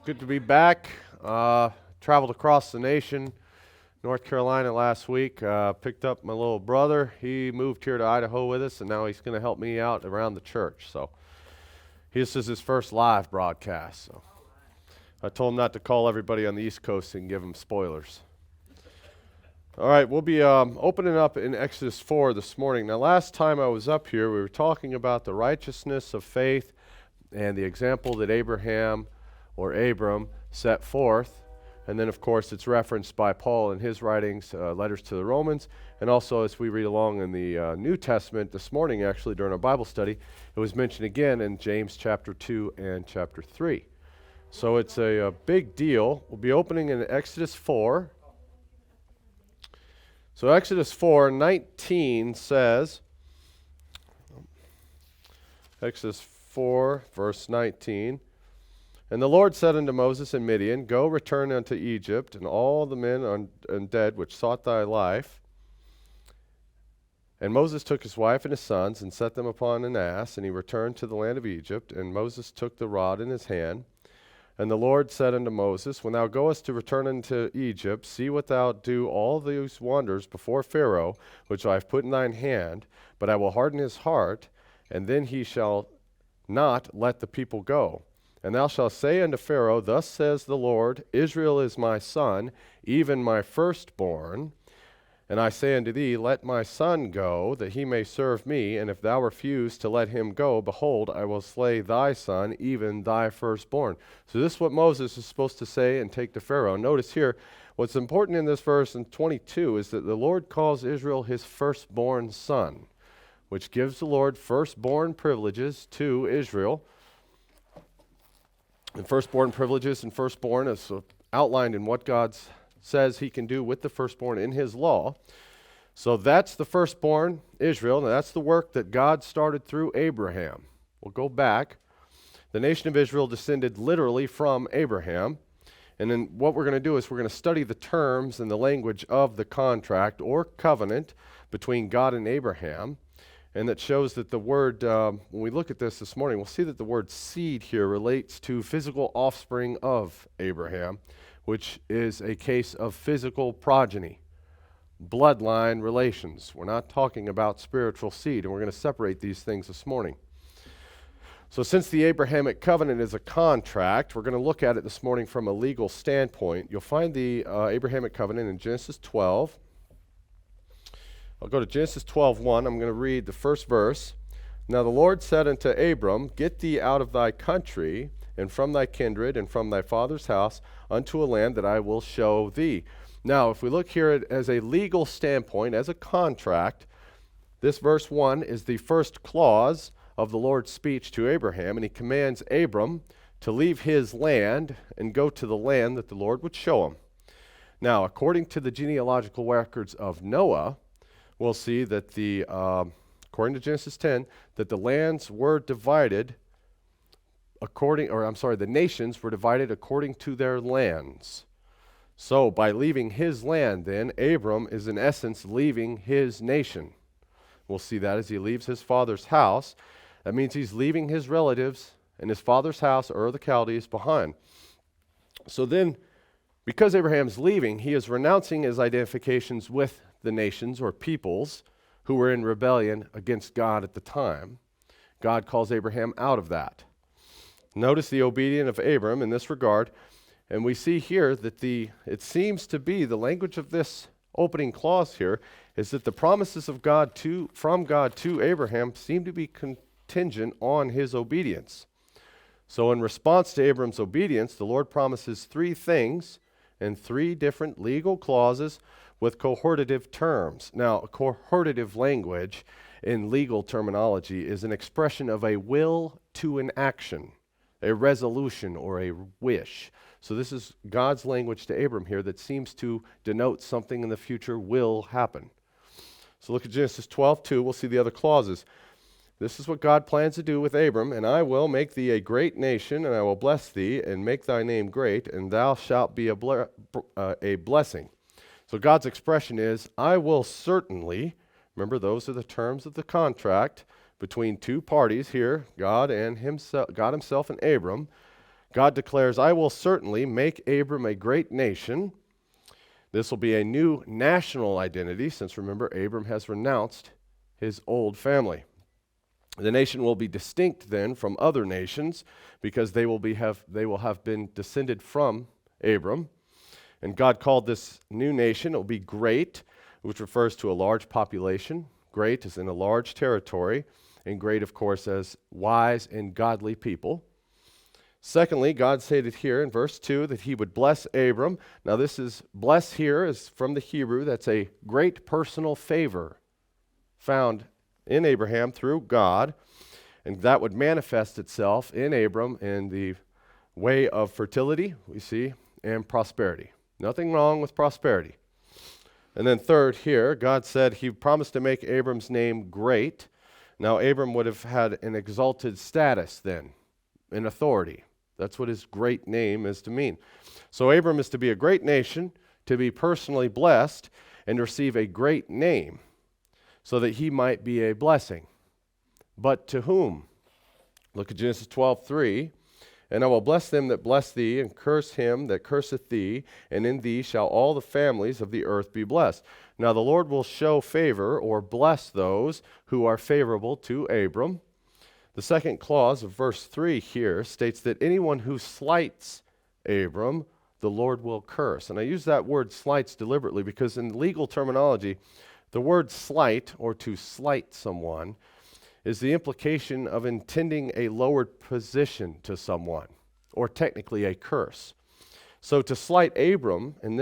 Good to be back. Traveled across the nation, North Carolina last week. Picked up my little brother. He moved here to Idaho with us, and now he's going to help me out around the church. So this is his first live broadcast. So I told him not to call everybody on the East Coast and give them spoilers. All right, we'll be opening up in Exodus 4 this morning. Now, last time I was up here, we were talking about the righteousness of faith and the example that Abraham or Abram set forth. And then, of course, it's referenced by Paul in his writings, letters to the Romans, and also as we read along in the New Testament this morning, actually, during our Bible study, it was mentioned again in James chapter 2 and chapter 3. So it's a big deal. We'll be opening in Exodus 4. So Exodus 4:19 says, Exodus 4, verse 19, "And the Lord said unto Moses in Midian, Go, return unto Egypt, and all the men undead which sought thy life. And Moses took his wife and his sons, and set them upon an ass, and he returned to the land of Egypt. And Moses took the rod in his hand. And the Lord said unto Moses, When thou goest to return unto Egypt, see what thou do all these wonders before Pharaoh, which I have put in thine hand, but I will harden his heart, and then he shall not let the people go. And thou shalt say unto Pharaoh, Thus says the Lord, Israel is my son, even my firstborn. And I say unto thee, Let my son go, that he may serve me. And if thou refuse to let him go, behold, I will slay thy son, even thy firstborn." So this is what Moses is supposed to say and take to Pharaoh. Notice here, what's important in this verse in 22 is that the Lord calls Israel his firstborn son, which gives the Lord firstborn privileges to Israel. And firstborn privileges and firstborn is outlined in what God says he can do with the firstborn in his law. So that's the firstborn, Israel, and that's the work that God started through Abraham. We'll go back. The nation of Israel descended literally from Abraham. And then what we're going to do is we're going to study the terms and the language of the contract or covenant between God and Abraham. And that shows that the word, when we look at this morning, we'll see that the word seed here relates to physical offspring of Abraham, which is a case of physical progeny, bloodline relations. We're not talking about spiritual seed, and we're going to separate these things this morning. So since the Abrahamic covenant is a contract, we're going to look at it this morning from a legal standpoint. You'll find the Abrahamic covenant in Genesis 12. I'll go to Genesis 12:1. I'm going to read the first verse. "Now the Lord said unto Abram, Get thee out of thy country, and from thy kindred, and from thy father's house, unto a land that I will show thee." Now, if we look here at as a legal standpoint, as a contract, this verse 1 is the first clause of the Lord's speech to Abraham, and he commands Abram to leave his land and go to the land that the Lord would show him. Now, according to the genealogical records of Noah, we'll see that according to Genesis 10, that the lands were divided the nations were divided according to their lands. So by leaving his land, then, Abram is in essence leaving his nation. We'll see that as he leaves his father's house. That means he's leaving his relatives and his father's house, Ur of the Chaldees, behind. So then, because Abraham's leaving, he is renouncing his identifications with the nations or peoples who were in rebellion against God at the time. God calls Abraham out of that. Notice the obedience of Abram in this regard, and we see here that it seems to be the language of this opening clause here is that the promises of God from God to Abraham seem to be contingent on his obedience. So in response to Abram's obedience, the Lord promises three things in three different legal clauses with cohortative terms. Now, a cohortative language in legal terminology is an expression of a will to an action, a resolution or a wish. So this is God's language to Abram here that seems to denote something in the future will happen. So look at Genesis 12:2. We'll see the other clauses. This is what God plans to do with Abram. "And I will make thee a great nation, and I will bless thee, and make thy name great, and thou shalt be a blessing." So God's expression is, I will certainly, remember those are the terms of the contract between two parties here, God himself and Abram. God declares, I will certainly make Abram a great nation. This will be a new national identity, since remember, Abram has renounced his old family. The nation will be distinct then from other nations because they will have been descended from Abram. And God called this new nation, it will be great, which refers to a large population. Great is in a large territory, and great, of course, as wise and godly people. Secondly, God stated here in verse 2 that he would bless Abram. Now this is, bless here is from the Hebrew, that's a great personal favor found in Abraham through God, and that would manifest itself in Abram in the way of fertility, we see, and prosperity. Nothing wrong with prosperity. And then third here, God said he promised to make Abram's name great. Now Abram would have had an exalted status then, in authority. That's what his great name is to mean. So Abram is to be a great nation, to be personally blessed, and receive a great name, so that he might be a blessing. But to whom? Look at Genesis 12:3. And I will bless them that bless thee, and curse him that curseth thee, and in thee shall all the families of the earth be blessed. Now the Lord will show favor, or bless those who are favorable to Abram. The second clause of verse 3 here states that anyone who slights Abram, the Lord will curse. And I use that word slights deliberately because in legal terminology, the word slight, or to slight someone, is the implication of intending a lowered position to someone, or technically a curse. So to slight Abram, in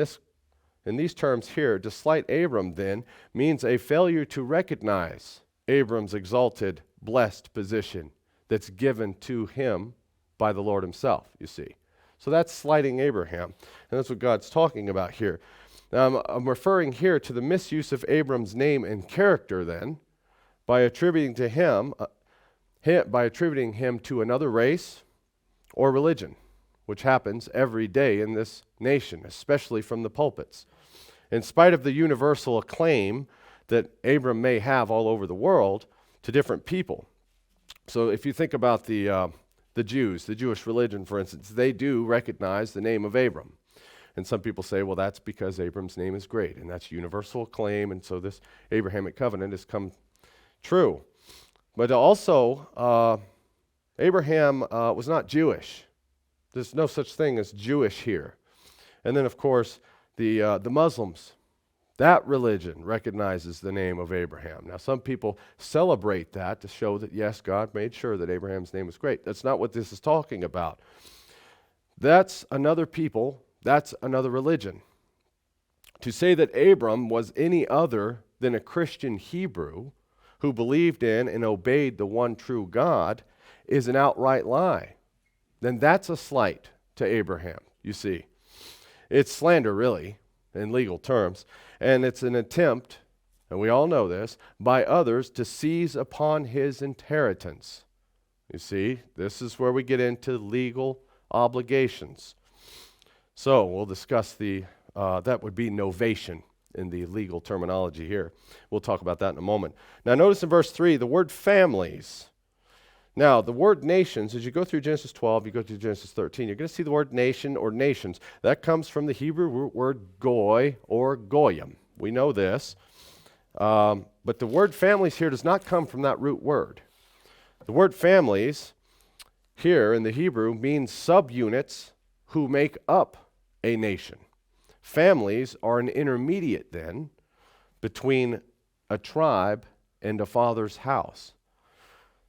these terms here, to slight Abram then means a failure to recognize Abram's exalted, blessed position that's given to him by the Lord himself, you see. So that's slighting Abraham, and that's what God's talking about here. Now, I'm referring here to the misuse of Abram's name and character then, by attributing him to another race or religion, which happens every day in this nation, especially from the pulpits. In spite of the universal acclaim that Abram may have all over the world to different people. So if you think about the Jews, the Jewish religion, for instance, they do recognize the name of Abram. And some people say, well, that's because Abram's name is great, and that's universal acclaim, and so this Abrahamic covenant has come true. But also, Abraham was not Jewish. There's no such thing as Jewish here. And then, of course, the Muslims, that religion recognizes the name of Abraham. Now, some people celebrate that to show that, yes, God made sure that Abraham's name was great. That's not what this is talking about. That's another people. That's another religion. To say that Abram was any other than a Christian Hebrew who believed in and obeyed the one true God is an outright lie. Then that's a slight to Abraham, you see. It's slander, really, in legal terms. And it's an attempt, and we all know this, by others to seize upon his inheritance. You see, this is where we get into legal obligations. So we'll discuss that would be novation in the legal terminology here. We'll talk about that in a moment. Now notice in verse 3, the word families. Now, the word nations, as you go through Genesis 12, you go through Genesis 13, you're going to see the word nation or nations. That comes from the Hebrew word goy or goyim. We know this. But the word families here does not come from that root word. The word families here in the Hebrew means subunits who make up a nation. Families are an intermediate then between a tribe and a father's house.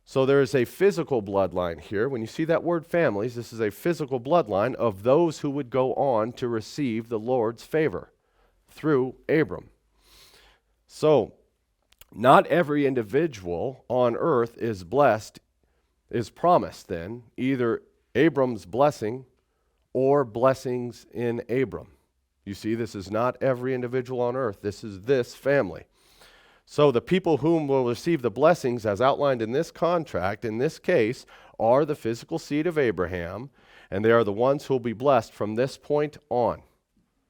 So there is a physical bloodline here. When you see that word families, this is a physical bloodline of those who would go on to receive the Lord's favor through Abram. So not every individual on earth is blessed, is promised then, either Abram's blessing or blessings in Abram. You see, this is not every individual on earth. This is this family. So the people whom will receive the blessings as outlined in this contract, in this case, are the physical seed of Abraham, and they are the ones who will be blessed from this point on.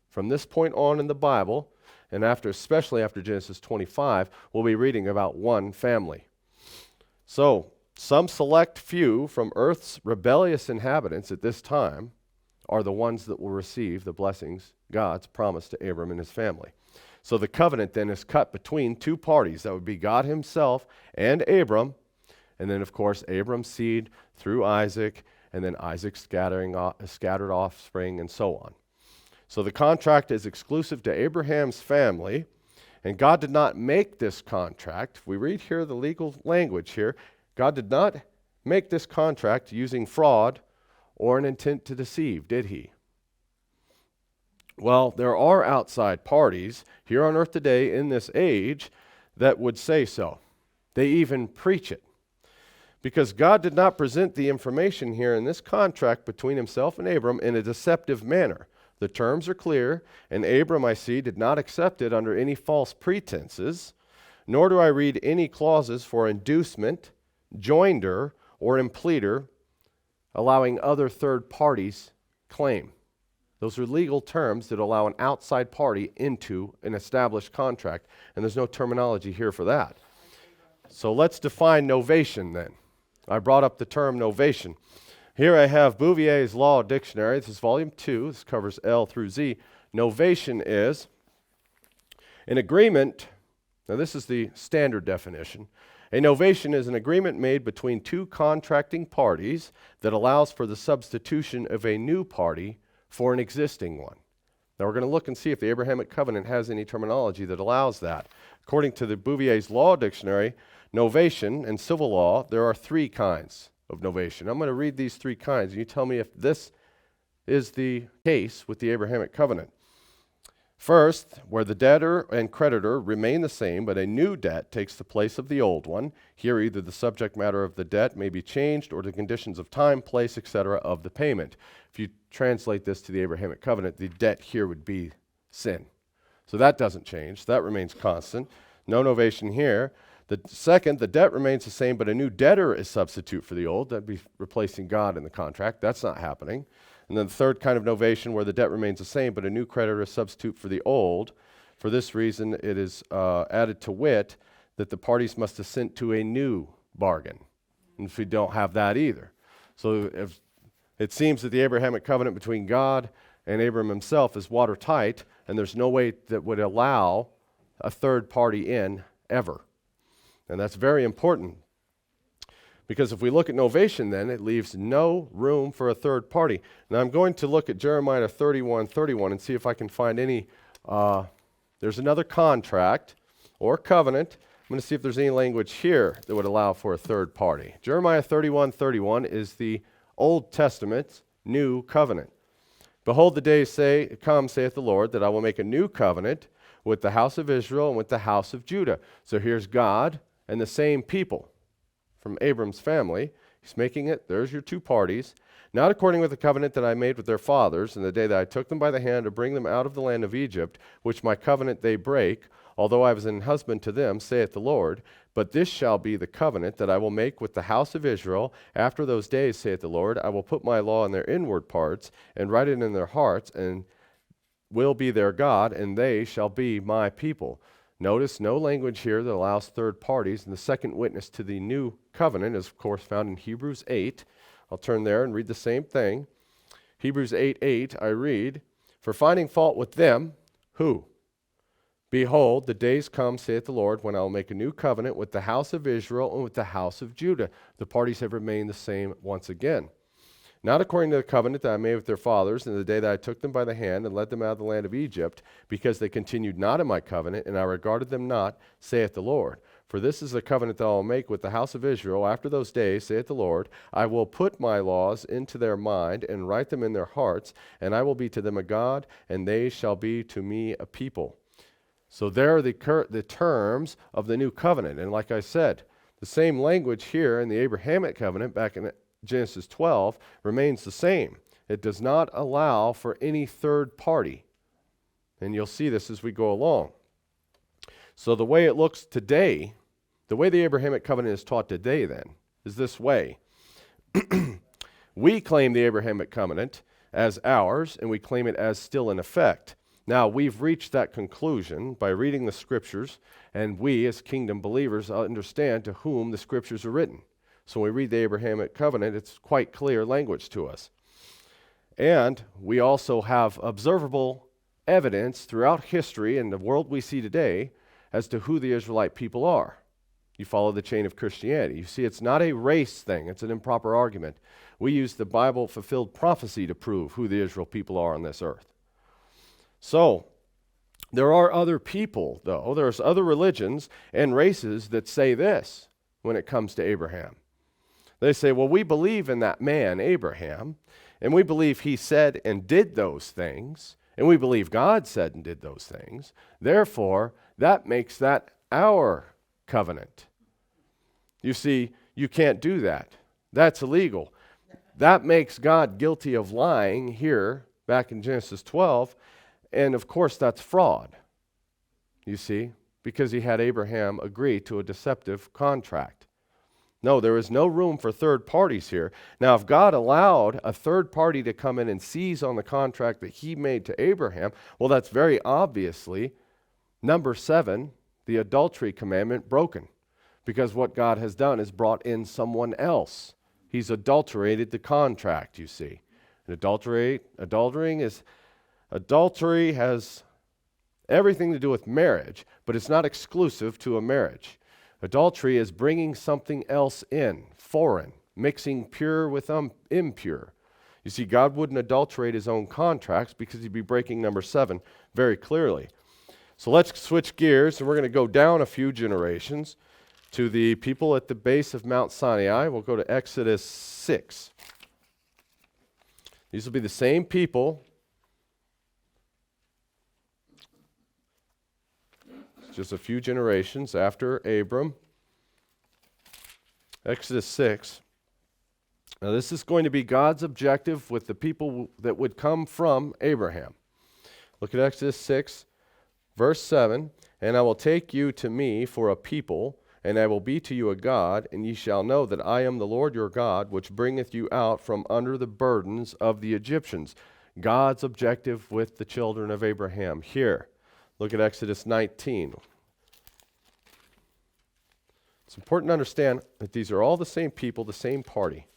From this point on in the Bible, and especially after Genesis 25, we'll be reading about one family. So Some select few from earth's rebellious inhabitants at this time are the ones that will receive the blessings God's promised to Abram and his family. So the covenant then is cut between two parties. That would be God himself and Abram, and then of course Abram's seed through Isaac, and then Isaac's scattered offspring, and so on. So the contract is exclusive to Abraham's family, and God did not make this contract. We read here the legal language here. God did not make this contract using fraud or an intent to deceive, did he? Well, there are outside parties here on earth today in this age that would say so. They even preach it. Because God did not present the information here in this contract between himself and Abram in a deceptive manner. The terms are clear, and Abram, I see, did not accept it under any false pretenses, nor do I read any clauses for inducement, joinder, or impleader, allowing other third parties claim. Those are legal terms that allow an outside party into an established contract, and there's no terminology here for that. So let's define novation then. I brought up the term novation. Here I have Bouvier's Law Dictionary. This is volume 2. This covers L through Z. Novation is an agreement. Now this is the standard definition. A novation is an agreement made between two contracting parties that allows for the substitution of a new party for an existing one. Now we're going to look and see if the Abrahamic covenant has any terminology that allows that. According to the Bouvier's Law Dictionary, novation in civil law, there are 3 kinds of novation. I'm going to read these 3 kinds, and you tell me if this is the case with the Abrahamic covenant. First, where the debtor and creditor remain the same, but a new debt takes the place of the old one. Here, either the subject matter of the debt may be changed or the conditions of time, place, etc. of the payment. If you translate this to the Abrahamic covenant, the debt here would be sin. So that doesn't change. That remains constant. No novation here. The second, the debt remains the same, but a new debtor is substitute for the old. That'd be replacing God in the contract. That's not happening. And then the third kind of novation, where the debt remains the same, but a new creditor is substitute for the old. For this reason, it is added to wit that the parties must assent to a new bargain. And if we don't have that either. So if it seems that the Abrahamic covenant between God and Abram himself is watertight, and there's no way that would allow a third party in ever. And that's very important. Because if we look at novation, then it leaves no room for a third party. Now I'm going to look at Jeremiah 31:31 and see if I can find any. There's another contract or covenant. I'm going to see if there's any language here that would allow for a third party. Jeremiah 31:31 is the Old Testament's new covenant. Behold, the days come, saith the Lord, that I will make a new covenant with the house of Israel and with the house of Judah. So here's God and the same people from Abram's family. He's making it, there's your 2 parties, not according with the covenant that I made with their fathers in the day that I took them by the hand to bring them out of the land of Egypt, which my covenant they break, although I was an husband to them, saith the Lord. But this shall be the covenant that I will make with the house of Israel. After those days, saith the Lord, I will put my law in their inward parts, and write it in their hearts, and will be their God, and they shall be my people. Notice no language here that allows third parties, and the second witness to the new covenant is, of course, found in Hebrews 8. I'll turn there and read the same thing. Hebrews 8:8, I read, for finding fault with them, who? Behold, the days come, saith the Lord, when I will make a new covenant with the house of Israel and with the house of Judah. The parties have remained the same once again. Not according to the covenant that I made with their fathers in the day that I took them by the hand and led them out of the land of Egypt, because they continued not in my covenant, and I regarded them not, saith the Lord. For this is the covenant that I will make with the house of Israel after those days, saith the Lord. I will put my laws into their mind and write them in their hearts, and I will be to them a God, and they shall be to me a people. So there are the terms of the new covenant. And like I said, the same language here in the Abrahamic covenant back in Genesis 12 remains the same. It does not allow for any third party. And you'll see this as we go along. So the way it looks today, the way the Abrahamic covenant is taught today then, is this way. We claim the Abrahamic covenant as ours, and we claim it as still in effect. Now, we've reached that conclusion by reading the Scriptures, and we, as kingdom believers, understand to whom the Scriptures are written. So when we read the Abrahamic covenant, it's quite clear language to us. And we also have observable evidence throughout history and the world we see today as to who the Israelite people are. You follow the chain of Christianity. You see, it's not a race thing. It's an improper argument. We use the Bible-fulfilled prophecy to prove who the Israel people are on this earth. So, there are other people, though. There's other religions and races that say this when it comes to Abraham. They say, well, we believe in that man, Abraham, and we believe he said and did those things, and we believe God said and did those things. Therefore, that makes that our covenant. You see, you can't do that. That's illegal. That makes God guilty of lying here, back in Genesis 12, and of course that's fraud, you see, because he had Abraham agree to a deceptive contract. No, there is no room for third parties here. Now, if God allowed a third party to come in and seize on the contract that he made to Abraham, well, that's very obviously, number 7, the adultery commandment broken. Because what God has done is brought in someone else. He's adulterated the contract, you see. And adultery has everything to do with marriage, but it's not exclusive to a marriage. Adultery is bringing something else in, foreign, mixing pure with impure. You see, God wouldn't adulterate his own contracts because he'd be breaking number 7 very clearly. So let's switch gears, and we're going to go down a few generations to the people at the base of Mount Sinai. We'll go to Exodus 6. These will be the same people. Just a few generations after Abram. Exodus 6. Now this is going to be God's objective with the people that would come from Abraham. Look at Exodus 6, verse 7. And I will take you to me for a people, and I will be to you a God, and ye shall know that I am the Lord your God, which bringeth you out from under the burdens of the Egyptians. God's objective with the children of Abraham here. Look at Exodus 19. It's important to understand that these are all the same people, the same party.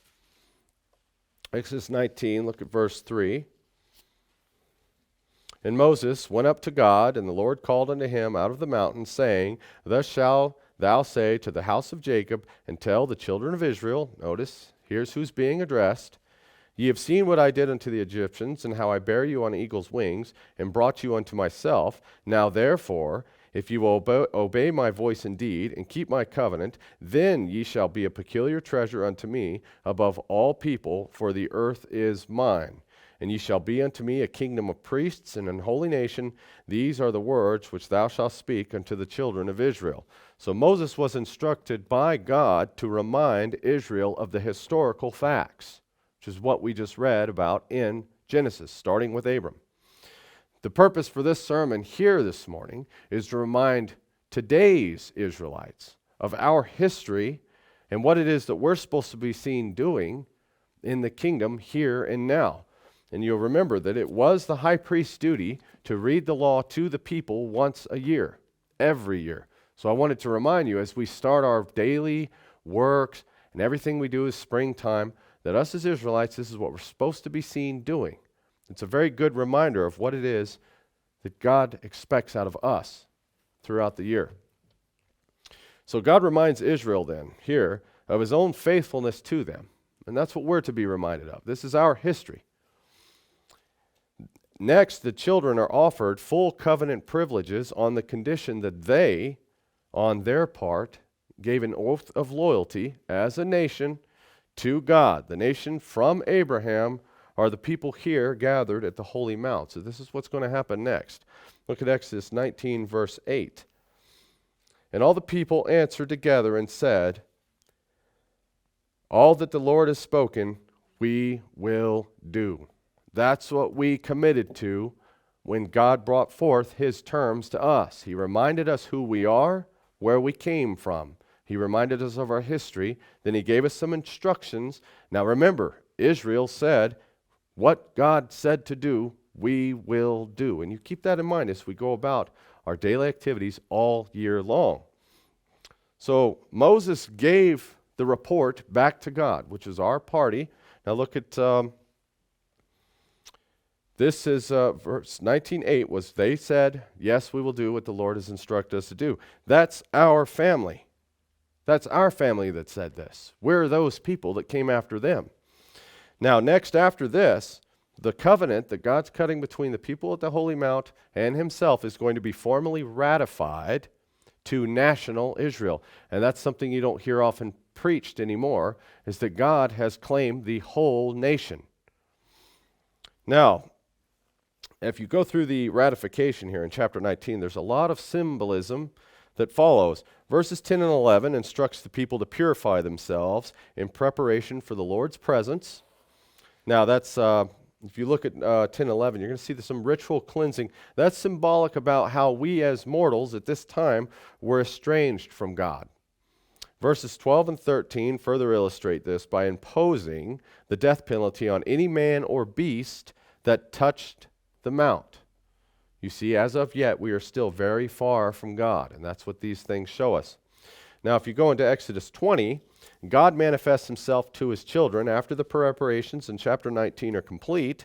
Exodus 19, look at verse 3. And Moses went up to God, and the Lord called unto him out of the mountain, saying, Thus shalt thou say to the house of Jacob, and tell the children of Israel, notice, here's who's being addressed, Ye have seen what I did unto the Egyptians, and how I bare you on eagle's wings, and brought you unto myself. Now therefore, if you will obey my voice indeed, and keep my covenant, then ye shall be a peculiar treasure unto me above all people, for the earth is mine. And ye shall be unto me a kingdom of priests and an holy nation. These are the words which thou shalt speak unto the children of Israel. So Moses was instructed by God to remind Israel of the historical facts, which is what we just read about in Genesis, starting with Abram. The purpose for this sermon here this morning is to remind today's Israelites of our history and what it is that we're supposed to be seen doing in the kingdom here and now. And you'll remember that it was the high priest's duty to read the law to the people once a year, every year. So I wanted to remind you as we start our daily works and everything we do is springtime, that us as Israelites, this is what we're supposed to be seen doing. It's a very good reminder of what it is that God expects out of us throughout the year. So God reminds Israel then, here, of his own faithfulness to them. And that's what we're to be reminded of. This is our history. Next, the children are offered full covenant privileges on the condition that they, on their part, gave an oath of loyalty as a nation to God. The nation from Abraham are the people here gathered at the Holy Mount. So this is what's going to happen next. Look at Exodus 19, verse 8. And all the people answered together and said, All that the Lord has spoken, we will do. That's what we committed to when God brought forth his terms to us. He reminded us who we are, where we came from. He reminded us of our history. Then he gave us some instructions. Now remember, Israel said, what God said to do, we will do. And you keep that in mind as we go about our daily activities all year long. So Moses gave the report back to God, which is our party. Now look at, this is verse 19:8 was, they said, yes, we will do what the Lord has instructed us to do. That's our family. That's our family that said this. We're those people that came after them. Now next after this, the covenant that God's cutting between the people at the Holy Mount and himself is going to be formally ratified to national Israel. And that's something you don't hear often preached anymore, is that God has claimed the whole nation. Now, if you go through the ratification here in chapter 19, there's a lot of symbolism that follows. Verses 10 and 11 instructs the people to purify themselves in preparation for the Lord's presence. Now that's, if you look at 10 and 11, you're going to see some ritual cleansing. That's symbolic about how we as mortals at this time were estranged from God. Verses 12 and 13 further illustrate this by imposing the death penalty on any man or beast that touched the mount. You see, as of yet, we are still very far from God, and that's what these things show us. Now, if you go into Exodus 20, God manifests himself to his children after the preparations in chapter 19 are complete.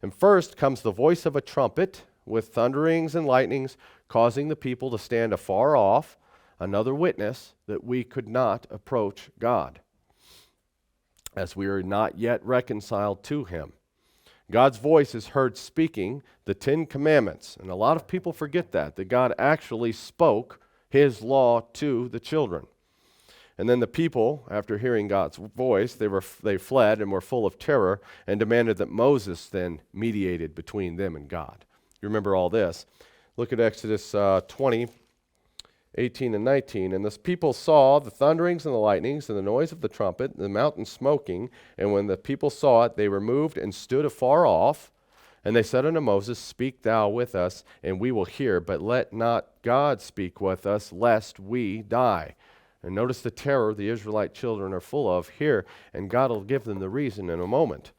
And first comes the voice of a trumpet with thunderings and lightnings, causing the people to stand afar off, another witness that we could not approach God, as we are not yet reconciled to him. God's voice is heard speaking the 10 Commandments, and a lot of people forget that God actually spoke his law to the children. And then the people, after hearing God's voice, they fled and were full of terror and demanded that Moses then mediated between them and God. You remember all this. Look at Exodus 20, 18 and 19. And the people saw the thunderings and the lightnings and the noise of the trumpet, and the mountain smoking. And when the people saw it, they removed and stood afar off. And they said unto Moses, speak thou with us, and we will hear, but let not God speak with us, lest we die. And notice the terror the Israelite children are full of here, and God will give them the reason in a moment.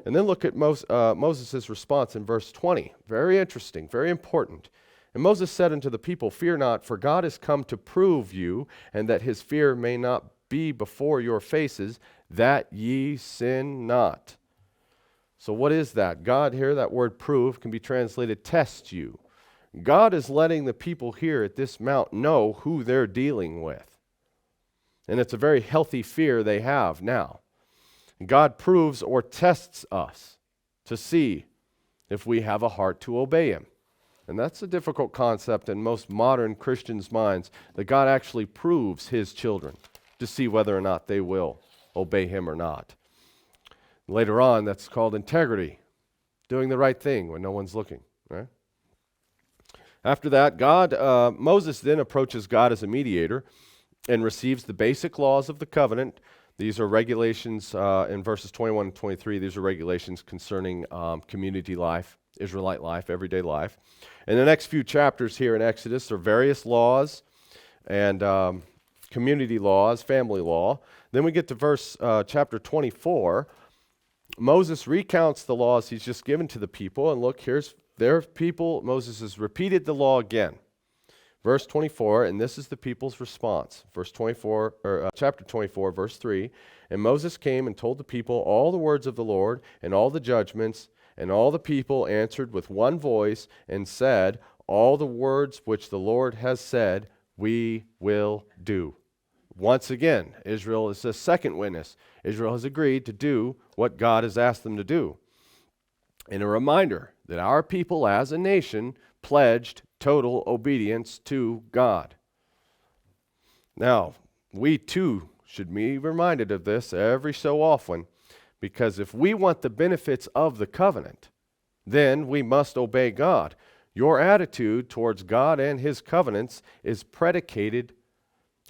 And then look at Moses' response in verse 20. Very interesting, very important. And Moses said unto the people, fear not, for God is come to prove you, and that his fear may not be before your faces, that ye sin not. So what is that? God here, that word prove, can be translated test you. God is letting the people here at this mount know who they're dealing with. And it's a very healthy fear they have now. God proves or tests us to see if we have a heart to obey him. And that's a difficult concept in most modern Christians' minds, that God actually proves his children to see whether or not they will obey him or not. Later on, that's called integrity, doing the right thing when no one's looking, right? After that, Moses then approaches God as a mediator and receives the basic laws of the covenant. These are regulations in verses 21 and 23. These are regulations concerning community life, Israelite life, everyday life. In the next few chapters here in Exodus are various laws and community laws, family law. Then we get to chapter 24. Moses recounts the laws he's just given to the people. And look, here's their people. Moses has repeated the law again. Verse 24, and this is the people's response. Chapter 24, verse 3. And Moses came and told the people all the words of the Lord and all the judgments, and all the people answered with one voice and said, all the words which the Lord has said, we will do. Once again, Israel is a second witness. Israel has agreed to do what God has asked them to do. And a reminder that our people as a nation pledged total obedience to God. Now, we too should be reminded of this every so often, because if we want the benefits of the covenant, then we must obey God. Your attitude towards God and his covenants is predicated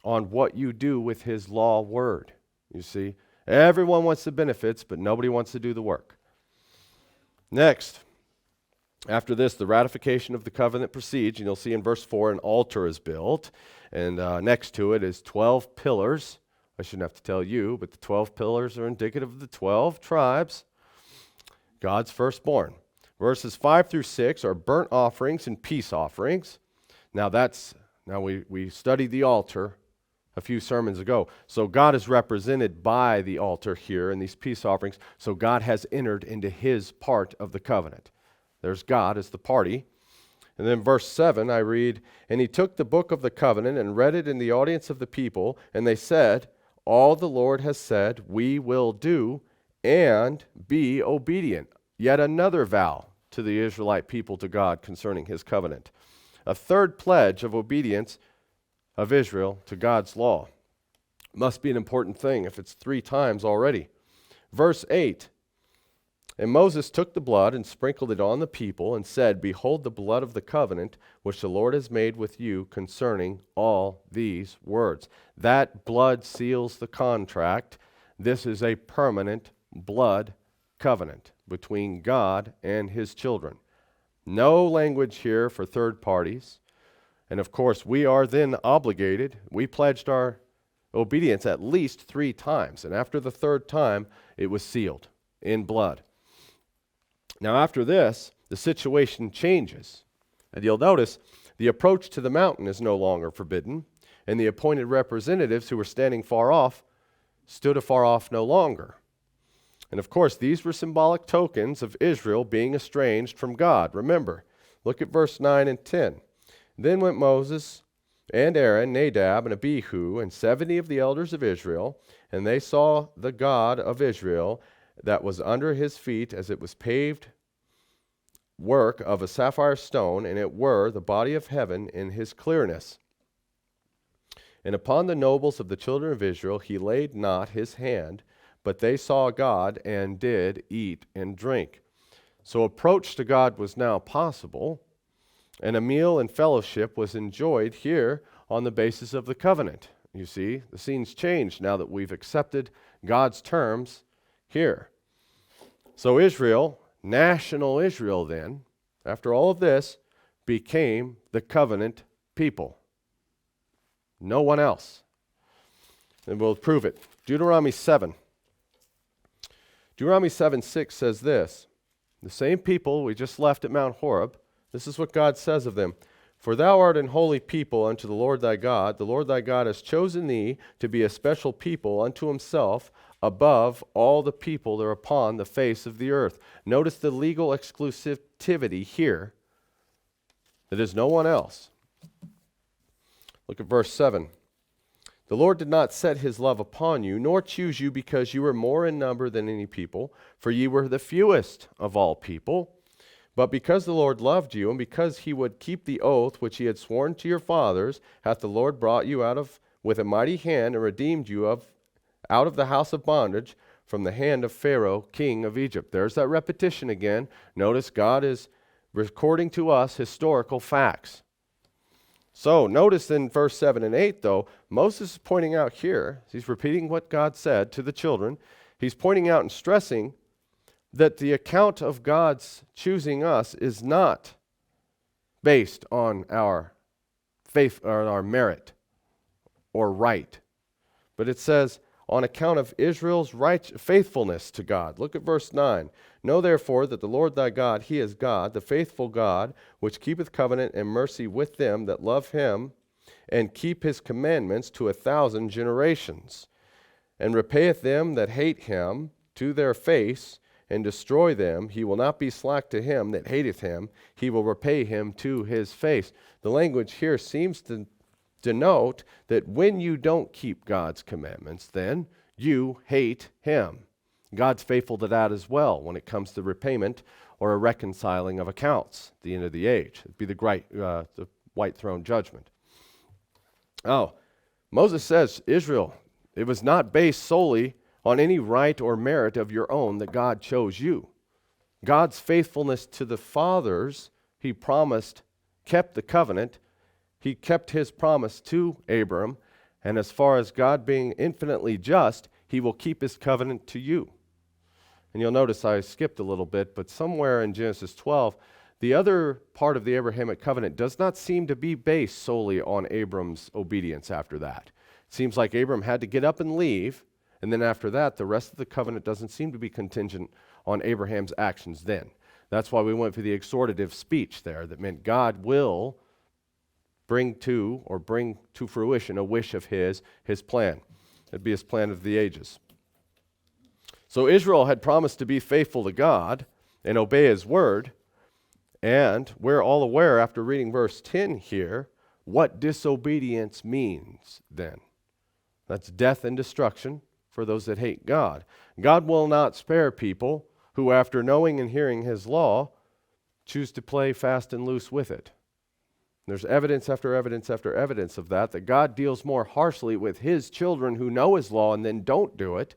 on what you do with his law word. You see, everyone wants the benefits, but nobody wants to do the work. Next, after this, the ratification of the covenant proceeds, and you'll see in verse 4 an altar is built, and next to it is 12 pillars. I shouldn't have to tell you, but the 12 pillars are indicative of the 12 tribes, God's firstborn. Verses 5 through 6 are burnt offerings and peace offerings. Now we studied the altar a few sermons ago. So God is represented by the altar here in these peace offerings. So God has entered into his part of the covenant. There's God as the party. And then verse 7, I read, "And he took the book of the covenant and read it in the audience of the people, and they said, 'All the Lord has said, we will do, and be obedient.'" Yet another vow to the Israelite people to God concerning his covenant. A third pledge of obedience of Israel to God's law. Must be an important thing if it's 3 times already. Verse 8, "And Moses took the blood and sprinkled it on the people and said, 'Behold the blood of the covenant which the Lord has made with you concerning all these words.'" That blood seals the contract. This is a permanent blood covenant between God and his children. No language here for third parties. And of course, we are then obligated. We pledged our obedience at least 3 times. And after the 3rd time, it was sealed in blood. Now after this, the situation changes. And you'll notice the approach to the mountain is no longer forbidden. And the appointed representatives who were standing far off stood afar off no longer. And of course, these were symbolic tokens of Israel being estranged from God. Remember, look at verse 9 and 10. "Then went Moses and Aaron, Nadab and Abihu, and 70 of the elders of Israel, and they saw the God of Israel that was under his feet as it was paved work of a sapphire stone, and it were the body of heaven in his clearness. And upon the nobles of the children of Israel he laid not his hand, but they saw God and did eat and drink." So approach to God was now possible, and a meal and fellowship was enjoyed here on the basis of the covenant. You see, the scene's changed now that we've accepted God's terms here. So Israel, national Israel then, after all of this, became the covenant people. No one else. And we'll prove it. Deuteronomy 7. Deuteronomy 7:6 says this, the same people we just left at Mount Horeb, this is what God says of them. "For thou art an holy people unto the Lord thy God. The Lord thy God has chosen thee to be a special people unto himself above all the people that are upon the face of the earth." Notice the legal exclusivity here. There is no one else. Look at verse 7. "The Lord did not set his love upon you, nor choose you because you were more in number than any people, for ye were the fewest of all people. But because the Lord loved you, and because he would keep the oath which he had sworn to your fathers, hath the Lord brought you with a mighty hand and redeemed you out of the house of bondage from the hand of Pharaoh, king of Egypt." There's that repetition again. Notice God is recording to us historical facts. So notice in verse 7 and 8, though, Moses is pointing out here, he's repeating what God said to the children. He's pointing out and stressing that the account of God's choosing us is not based on our faith or our merit or right, but it says on account of Israel's faithfulness to God. Look at verse 9. "Know therefore that the Lord thy God, he is God, the faithful God, which keepeth covenant and mercy with them that love him, and keep his commandments to 1,000 generations, and repayeth them that hate him to their face, and destroy them. He will not be slack to him that hateth him. He will repay him to his face." The language here seems to denote that when you don't keep God's commandments, then you hate him. God's faithful to that as well when it comes to repayment or a reconciling of accounts at the end of the age. It'd be the white throne judgment. Oh, Moses says, Israel, it was not based solely on any right or merit of your own that God chose you. God's faithfulness to the fathers, he promised, kept the covenant. He kept his promise to Abram. And as far as God being infinitely just, he will keep his covenant to you. And you'll notice I skipped a little bit, but somewhere in Genesis 12, the other part of the Abrahamic covenant does not seem to be based solely on Abram's obedience after that. It seems like Abram had to get up and leave. And then after that, the rest of the covenant doesn't seem to be contingent on Abraham's actions then. That's why we went for the exhortative speech there that meant God will bring to fruition a wish of his plan. It'd be his plan of the ages. So Israel had promised to be faithful to God and obey his word, and we're all aware after reading verse 10 here what disobedience means then. That's death and destruction for those that hate God. God will not spare people who, after knowing and hearing his law, choose to play fast and loose with it. There's evidence after evidence after evidence of that God deals more harshly with his children who know his law and then don't do it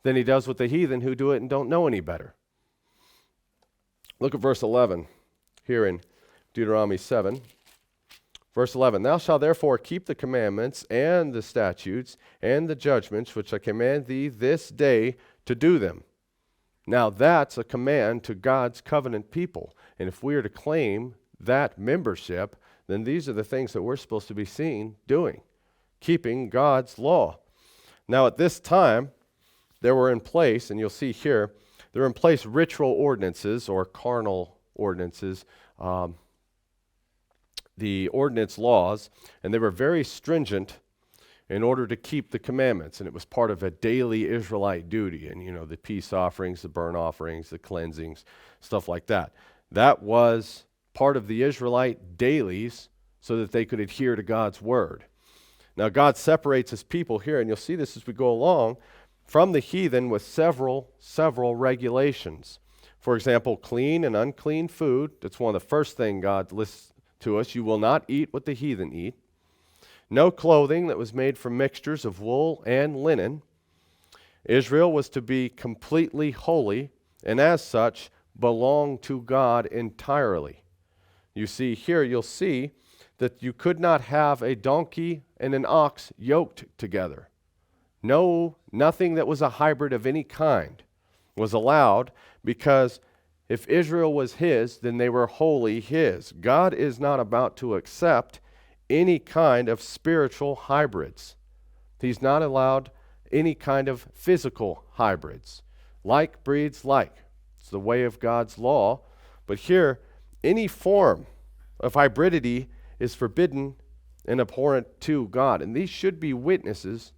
than he does with the heathen who do it and don't know any better. Look at verse 11 here in Deuteronomy 7. Verse 11, thou shalt therefore keep the commandments and the statutes and the judgments which I command thee this day to do them. Now that's a command to God's covenant people. And if we are to claim that membership, then these are the things that we're supposed to be seen doing, keeping God's law. Now at this time, there were in place, and you'll see here, there were in place ritual ordinances or carnal ordinances, the ordinance laws, and they were very stringent in order to keep the commandments, and it was part of a daily Israelite duty, and the peace offerings, the burnt offerings, the cleansings, stuff like that. That was part of the Israelite dailies so that they could adhere to God's word. Now God separates his people here, and you'll see this as we go along, from the heathen with several regulations. For example, clean and unclean food, that's one of the first things God lists to us. You will not eat what the heathen eat. No clothing that was made from mixtures of wool and linen. Israel was to be completely holy, and as such, belong to God entirely. You see here, you'll see that you could not have a donkey and an ox yoked together. Nothing that was a hybrid of any kind was allowed, because if Israel was his, then they were wholly his. God is not about to accept any kind of spiritual hybrids. He's not allowed any kind of physical hybrids. Like breeds like. It's the way of God's law. But here, any form of hybridity is forbidden and abhorrent to God. And these should be witnesses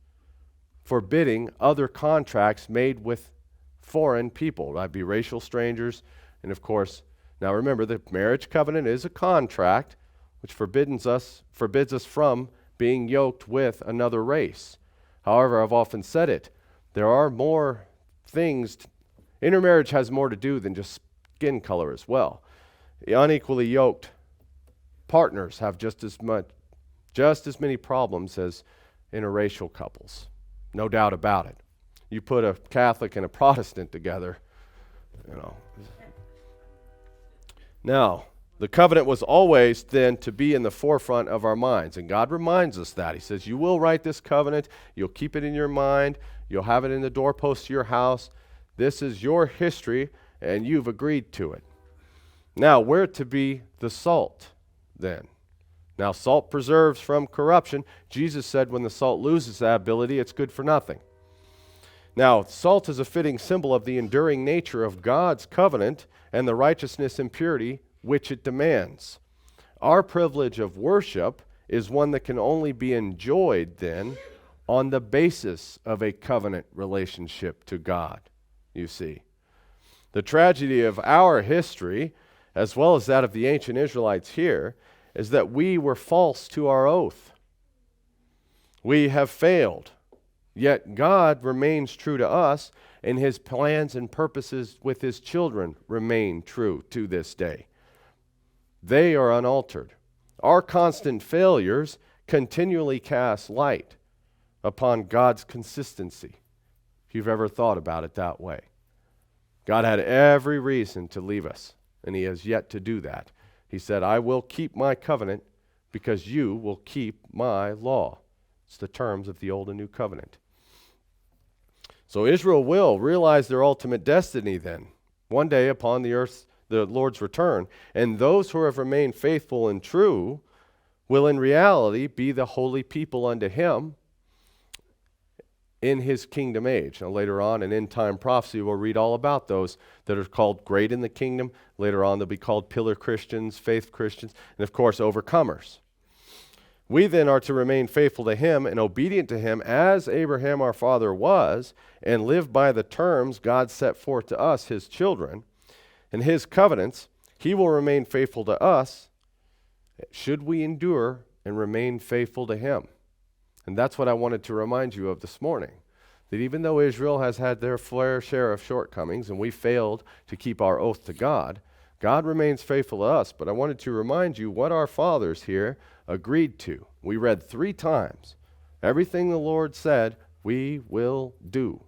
forbidding other contracts made with foreign people. That'd be racial strangers. And of course, now remember, the marriage covenant is a contract which forbids us from being yoked with another race. However, I've often said it, there are more things. Intermarriage has more to do than just skin color as well. The unequally yoked partners have just as many problems as interracial couples. No doubt about it. You put a Catholic and a Protestant together, Now, the covenant was always then to be in the forefront of our minds, and God reminds us that. He says, you will write this covenant, you'll keep it in your mind, you'll have it in the doorpost of your house. This is your history, and you've agreed to it. Now, we're to be the salt then. Now, salt preserves from corruption. Jesus said when the salt loses that ability, it's good for nothing. Now, salt is a fitting symbol of the enduring nature of God's covenant and the righteousness and purity which it demands. Our privilege of worship is one that can only be enjoyed then on the basis of a covenant relationship to God, you see. The tragedy of our history, as well as that of the ancient Israelites here, is that we were false to our oath. We have failed. Yet God remains true to us, and his plans and purposes with his children remain true to this day. They are unaltered. Our constant failures continually cast light upon God's consistency, if you've ever thought about it that way. God had every reason to leave us, and he has yet to do that. He said, I will keep my covenant because you will keep my law. It's the terms of the Old and New Covenant. So Israel will realize their ultimate destiny then, one day upon the Lord's return. And those who have remained faithful and true will in reality be the holy people unto him in his kingdom age. Now later on in end time prophecy, we'll read all about those that are called great in the kingdom. Later on they'll be called pillar Christians, faith Christians, and of course overcomers. We then are to remain faithful to him and obedient to him as Abraham our father was, and live by the terms God set forth to us, his children, and his covenants. He will remain faithful to us should we endure and remain faithful to him. And that's what I wanted to remind you of this morning, that even though Israel has had their fair share of shortcomings and we failed to keep our oath to God, God remains faithful to us. But I wanted to remind you what our fathers here agreed to. We read 3 times. Everything the Lord said, we will do.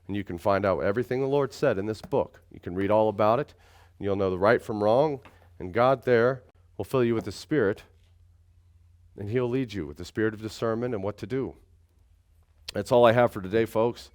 And you can find out everything the Lord said in this book. You can read all about it. And you'll know the right from wrong. And God there will fill you with the Spirit. And he'll lead you with the spirit of discernment and what to do. That's all I have for today, folks.